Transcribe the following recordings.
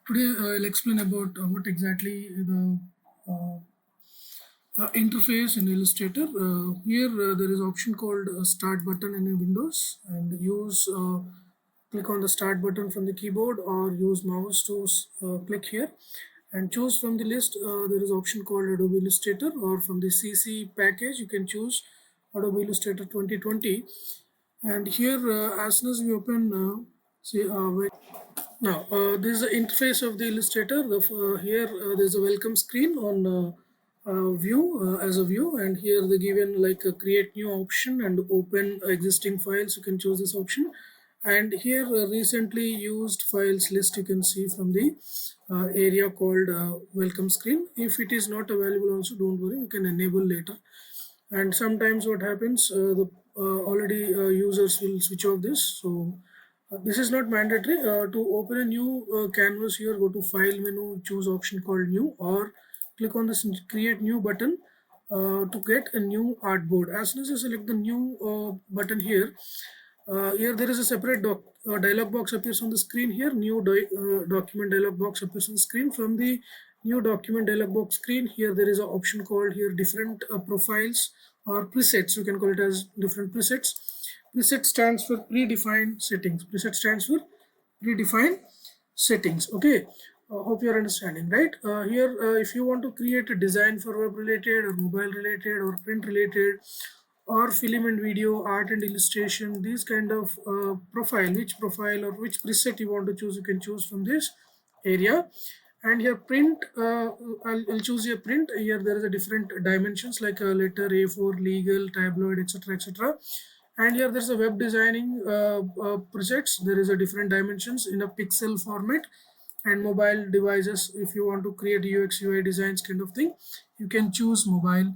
Today I'll explain about what exactly the interface in Illustrator. Here there is option called Start button in Windows, and use click on the Start button from the keyboard or use mouse to click here and choose from the list. There is option called Adobe Illustrator, or from the CC package you can choose Adobe Illustrator 2020. And here as soon as we open now, this is the interface of the Illustrator. Here, there's a welcome screen on view as a view, and here they given like a create new option and open existing files. You can choose this option, and here recently used files list you can see from the area called welcome screen. If it is not available, also don't worry, you can enable later. And sometimes what happens, the already users will switch off this, so this is not mandatory. To open a new canvas, here go to file menu, choose option called new, or click on this create new button to get a new artboard. As soon as you select the new button here, here there is a separate dialog box appears on the screen. Here new document dialog box appears on the screen. From the new document dialog box screen, here there is an option called here different profiles or presets. You can call it as different presets. Preset stands for predefined settings. Preset stands for predefined settings. Okay, hope you are understanding, right? Here if you want to create a design for web related or mobile related or print related or film and video, art and illustration, these kind of which profile or which preset you want to choose, you can choose from this area. And here print, I'll choose a print. Here there is a different dimensions like a letter A4, legal, tabloid, etc, etc. And here there's a web designing presets. There is a different dimensions in a pixel format. And mobile devices, if you want to create UX UI designs kind of thing, you can choose mobile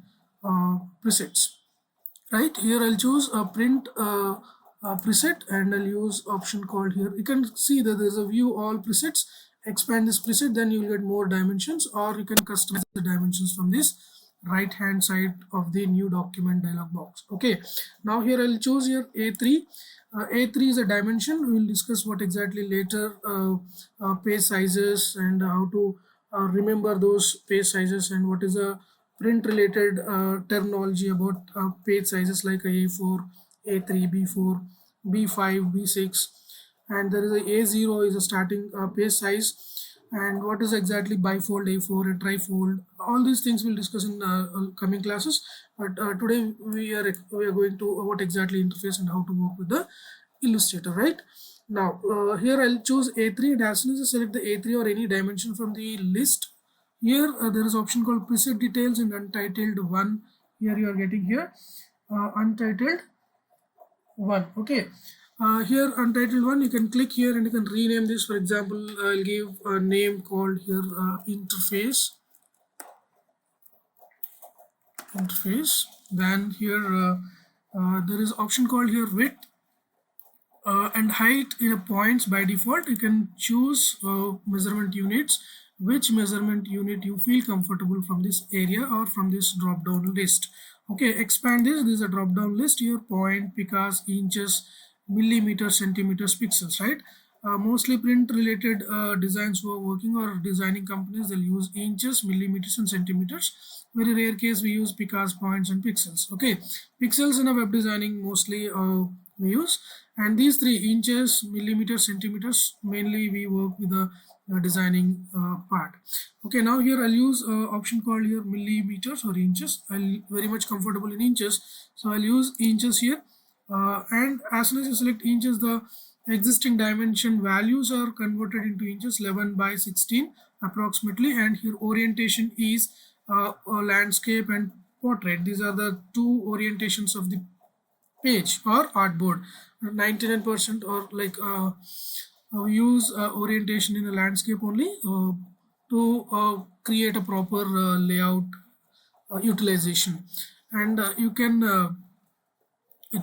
presets. Right here I'll choose a print preset, and I'll use option called here. You can see that there's a view all presets. Expand this preset, then you'll get more dimensions, or you can customize the dimensions from this right hand side of the new document dialog box. Okay, now here I'll choose here A3. A3 is a dimension. We will discuss what exactly later page sizes and how to remember those page sizes, and what is a print related terminology about page sizes like A4, A3, B4, B5, B6, and there is a A0 is a starting page size, and what is exactly bifold, A4, a trifold. All these things we'll discuss in coming classes, but today we are going to what exactly interface and how to work with the Illustrator, right? Now here I'll choose A3, and as soon as I select the A3 or any dimension from the list, here there is option called preset details in untitled 1. Here you are getting here untitled 1. Okay, here untitled 1, you can click here and you can rename this. For example, I'll give a name called here interface. Then here there is option called here width and height in a points. By default you can choose measurement units, which measurement unit you feel comfortable from this area or from this drop down list. Okay, expand this. This is a drop down list here: point, picas, inches, millimeters, centimeters, pixels, right? Mostly print related designs who are working or designing companies, they'll use inches, millimeters and centimeters. Very rare case we use picas, points and pixels. Okay, pixels in a web designing mostly we use, and these three, inches, millimeters, centimeters, mainly we work with the designing part. Okay, now here I'll use option called here millimeters or inches. I'll very much comfortable in inches, so I'll use inches here. And as soon as you select inches, the existing dimension values are converted into inches, 11 by 16 approximately, and here orientation is landscape and portrait. These are the two orientations of the page or artboard. 99% or like use orientation in a landscape only to create a proper layout utilization, and you can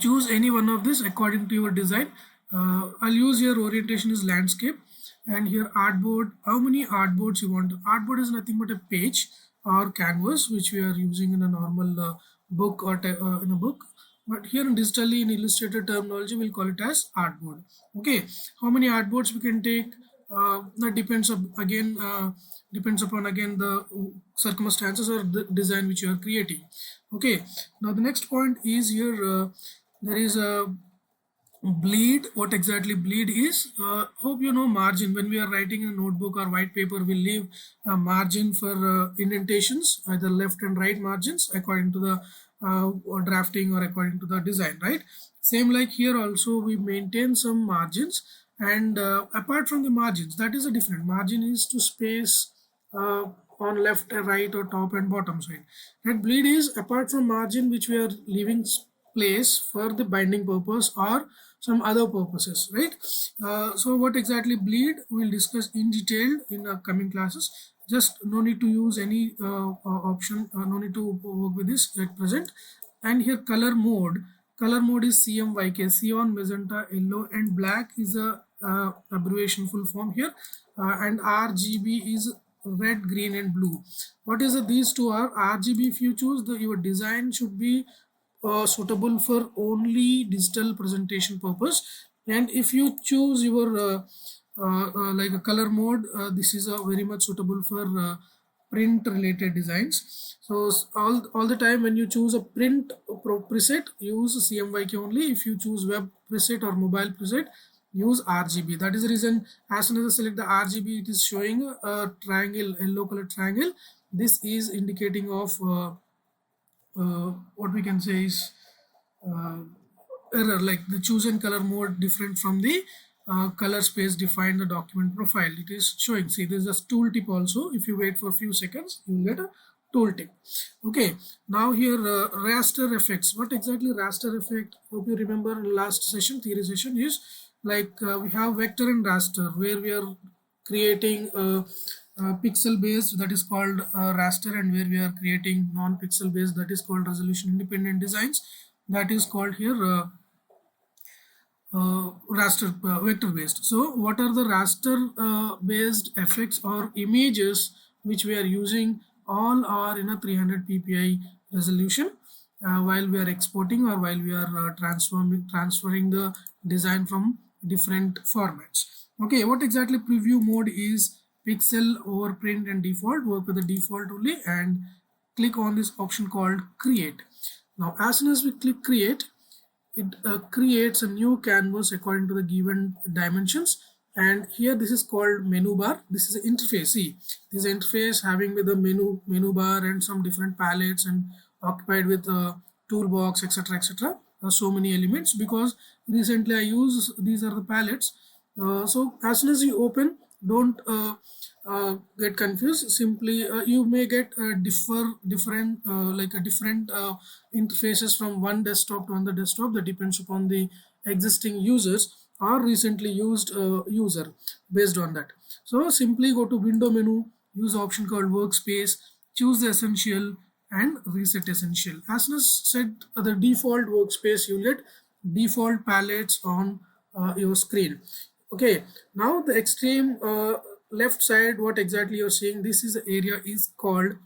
choose any one of this according to your design. I'll use here orientation is landscape, and here artboard, how many artboards you want. Artboard is nothing but a page or canvas which we are using in a normal book or in a book, but here in digitally in Illustrator terminology we'll call it as artboard. Okay, how many artboards we can take? that depends depends upon again the circumstances or the design which you are creating. Okay, now the next point is here, there is a bleed. What exactly bleed is? Hope you know margin. When we are writing in a notebook or white paper, we leave a margin for indentations, either left and right margins according to the or drafting or according to the design, right? Same like here also we maintain some margins, and apart from the margins, that is a different margin is to space on left, right, or top and bottom side. That bleed is apart from margin which we are leaving place for the binding purpose or some other purposes, right? So what exactly bleed we'll discuss in detail in coming classes. Just no need to use any option, no need to work with this at present. And here color mode is CMYK, cyan, magenta, yellow, and black is a abbreviation full form here, and RGB is red, green, and blue. What is these two are RGB? If you choose your design should be suitable for only digital presentation purpose, and if you choose your like a color mode, this is very much suitable for print related designs. So all the time when you choose a print preset, use CMYK only. If you choose web preset or mobile preset, use RGB. That is the reason as soon as I select the RGB, it is showing a triangle, yellow color triangle. This is indicating of what we can say is error, like the chosen color mode different from the color space defined the document profile. It is showing. See, there is a tooltip also. If you wait for a few seconds, you will get a tooltip. Okay, now here raster effects. What exactly raster effect? Hope you remember in last session, theory session, is like we have vector and raster where we are creating pixel based, that is called raster, and where we are creating non-pixel based, that is called resolution independent designs, that is called here raster vector based. So what are the raster based effects or images which we are using? All are in a 300 ppi resolution while we are exporting or while we are transferring the design from different formats. Okay, what exactly preview mode is? Pixel, overprint, and default. Work with the default only and click on this option called create. Now as soon as we click create, it creates a new canvas according to the given dimensions, and here this is called menu bar. This is the interface. See, this interface having with the menu bar and some different palettes and occupied with toolbox, etc, etc. So many elements, because recently I use these are the palettes. So as soon as you open, don't get confused. Simply you may get different like a different interfaces from one desktop to another desktop. That depends upon the existing users or recently used user. Based on that, so simply go to window menu, use option called workspace, choose the essential and reset essential. As soon as set the default workspace, you get default palettes on your screen. Okay, now the extreme left side, what exactly you're seeing, this is the area is called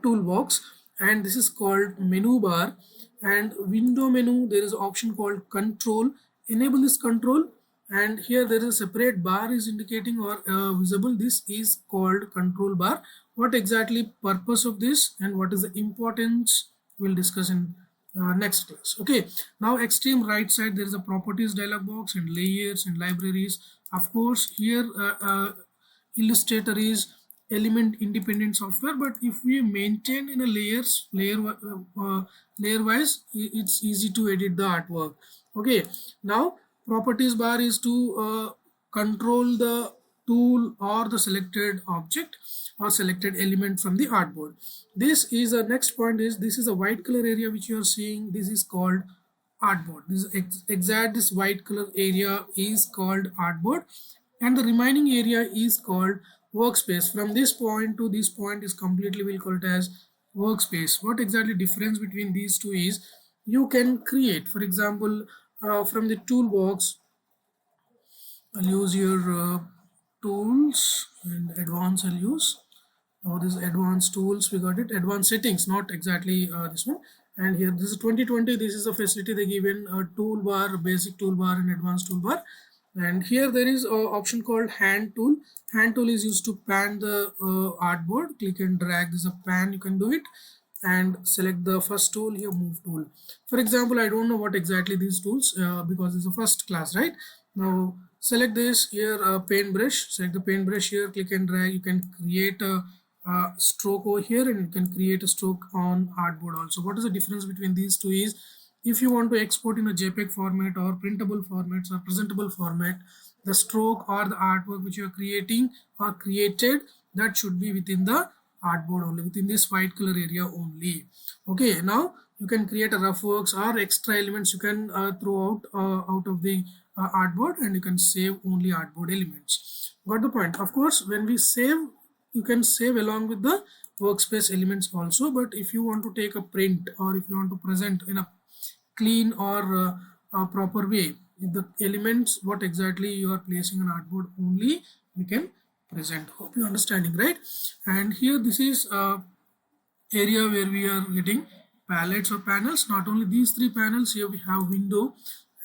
toolbox, and this is called menu bar. And window menu, there is an option called control. Enable this control, and here there is a separate bar is indicating or visible. This is called control bar. What exactly purpose of this and what is the importance, we'll discuss in next class. Okay, now extreme right side, there is a properties dialog box and layers and libraries. Of course here Illustrator is element independent software, but if we maintain in a layer wise, it's easy to edit the artwork. Okay, now properties bar is to control the tool or the selected object or selected element from the artboard. This is a next point is, this is a white color area which you are seeing. This is called artboard. This exact this white color area is called artboard, and the remaining area is called workspace. From this point to this point is completely, we'll call it as workspace. What exactly difference between these two is, you can create, for example, from the toolbox, I'll use your tools and advanced. I'll use now this advanced tools, we got it, advanced settings, not exactly this one. And here this is 2020, this is a facility they give in a toolbar, basic toolbar and advanced toolbar. And here there is a option called hand tool. Hand tool is used to pan the artboard. Click and drag. This is a pan, you can do it, and select the first tool here, move tool. For example, I don't know what exactly these tools because it's a first class, right? Now select this here, paintbrush. Select the paintbrush here, click and drag. You can create a stroke over here, and you can create a stroke on artboard also. What is the difference between these two is, if you want to export in a JPEG format or printable formats or presentable format, the stroke or the artwork which you are creating or created, that should be within the artboard only, within this white color area only. Okay, now you can create a rough works or extra elements you can throw out of the artboard, and you can save only artboard elements. Got the point? Of course, when we save, you can save along with the workspace elements also, but if you want to take a print or if you want to present in a clean or proper way, the elements what exactly you are placing on artboard only we can present. Hope you understanding, right? And here this is area where we are getting palettes or panels. Not only these three panels, here we have window,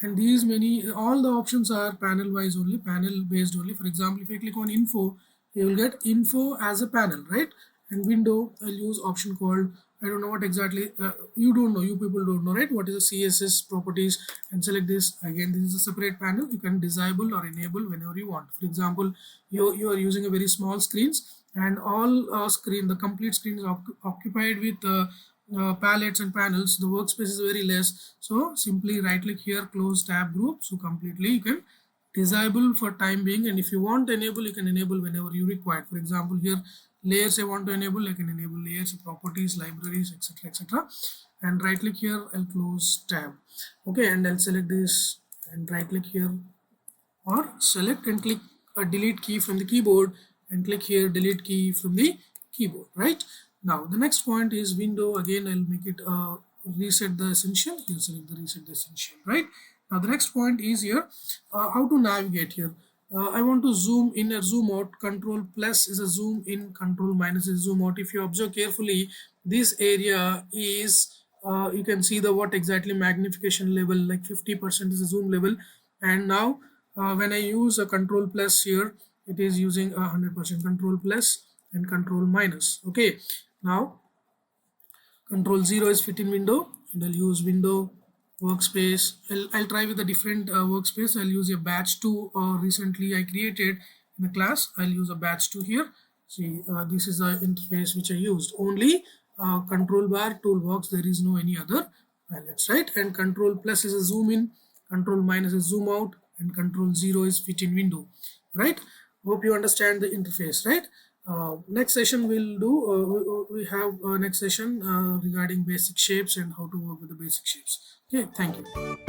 and these many, all the options are panel wise only, panel based only. For example, if I click on info, you will get info as a panel, right? And window, I'll use option called, I don't know what exactly, you don't know, you people don't know, right? What is the CSS properties, and select this. Again, this is a separate panel. You can disable or enable whenever you want. For example, you are using a very small screens, and all screen, the complete screen is occupied with palettes and panels. The workspace is very less, so simply right click here, close tab group. So completely you can disable for time being, and if you want to enable, you can enable whenever you require. For example, here layers I want to enable, I can enable layers, properties, libraries, etc, etc, and right click here, I'll close tab. Okay, and I'll select this and right click here, or select and click a delete key from the keyboard, and click here delete key from the keyboard, right? Now the next point is window. Again, I'll make it reset the essential. Here select the reset the essential, right? Now the next point is here how to navigate here. I want to zoom in or zoom out. Control plus is a zoom in, control minus is zoom out. If you observe carefully, this area is you can see the what exactly magnification level, like 50% is a zoom level. And now when I use a control plus here, it is using 100%. Control plus and control minus. Okay, now control 0 is fit in window, and I'll use window workspace. I'll try with a different workspace. I'll use a batch 2 recently I created in a class. I'll use a batch 2 here. See, this is the interface which I used. Only control bar, toolbox, there is no any other palettes, right? And control plus is a zoom in, control minus is zoom out, and control 0 is fit in window, right? Hope you understand the interface, right? Next session we'll do we have next session regarding basic shapes and how to work with the basic shapes. Okay, thank you.